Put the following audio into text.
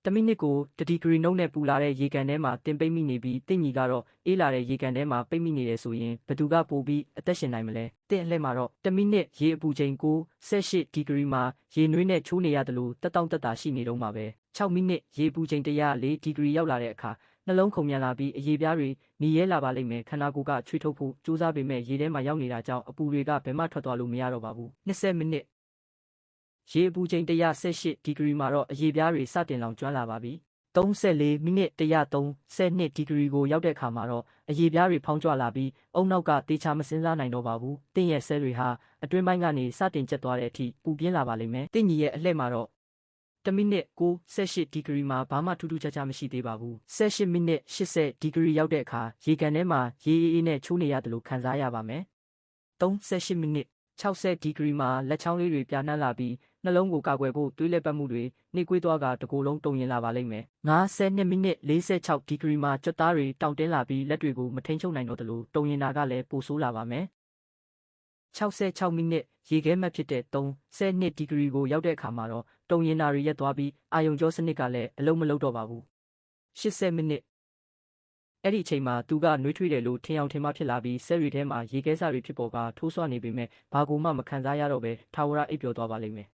တမိနစ်ကိုတဒီဂရီနှုန်းနဲ့ပူလာတဲ့ရေကန်ထဲမှာတင်ပိတ်မိနေပြီးတင့်ညီကတော့အေးလာတဲ့ရေကန်ထဲမှာပိတ်မိနေတယ်ဆိုရင်ဘယ်သူကပိုပြီးအသက်ရှင်နိုင်မလဲတင့်အလှဲ့မှာတော့တမိနစ်ရေအပူချိန်68ဒီဂရီမှာရေနွေးနဲ့ချိုးနေရတယ်လို့တက်တောင့်တက်တာရှိနေတော့မှာပဲ6မိနစ်ရေပူချိန်104ဒီဂရီရောက်လာတဲ့အခါနှလုံးခုန်မြန်လာပြီးအရေပြားတွေနီရဲလာပါလိမ့်မယ်ခန္ဓာကိုယ်ကချွေထုတ်ဖို့ကြိုးစားပေမဲ့ရေထဲမှာရောက်နေတာကြောင့်အပူတွေကဘယ်မှထွက်သွားလို့မရတော့ပါဘူး20မိနစ်ရေအပူချိန်118ဒီဂရီမှာတော့အရေပြားတွေစတင်လောင်ကျွမ်းလာပါပြီ34မိနစ်132ဒီဂရီကိုရောက်တဲ့အခါမှာတော့အရေပြားတွေဖောင်းကြွလာပြီးအုံနောက်ကတေချာမစင်းစားနိုင်တော့ပါဘူးတင့်ရဲ့ဆဲတွေဟာအတွင်းပိုင်းကနေစတင်ကျက်သွားတဲ့အထိပူပြင်းလာပါလိမ့်မယ်တင့်ညီရဲ့အလှဲ့မှာတော့တမိနစ်68ဒီဂရီမှာဘာမှထူးထူးခြားခြားမရှိသေးပါဘူး18မိနစ်80ဒီဂရီရောက်တဲ့အခါရေကန်ထဲမှာရေအေးနဲ့ချိုးနေရတယ်လို့ခံစားရပါမယ်38မိနစ်60ဒီဂရီမှာလက်ချောင်းလေးတွေပြာနှံ့လာပြီးနှလုံးကိုကာကွယ်ဖို့တွေးလက်ပတ်မှုတွေနှိကွေးသွားကတကိုယ်လုံးတုံရင်လာပါလိမ့်မယ်52မိနစ်46ဒီဂရီမှာကြွက်သားတွေတောင့်တင်းလာပြီးလက်တွေကိုမထိန်ချုပ်နိုင်တော့သလိုတုံရင်တာကလည်းပိုဆိုးလာပါမယ်66မိနစ်ရေခဲမှတ်ဖြစ်တဲ့32ဒီဂရီကိုရောက်တဲ့အခါမှာတော့တုံရင်တာတွေရက်သွားပြီးအာယုံကြောစနစ်ကလည်းအလုံးမလုံးတော့ပါဘူး80မိနစ်အဲ့ဒီအချိန်မှာသူကနှွေးထွေးတယ်လို့ထင်အောင်ထင်မှဖြစ်လာပြီးဆဲရီထဲမှာရေခဲစတွေဖြစ်ပေါ်ကထိုးဆွနေပေမဲ့ဘာကိုမှမခံစားရတော့ပဲထာဝရအိပ်ပျော်သွားပါလိမ့်မယ်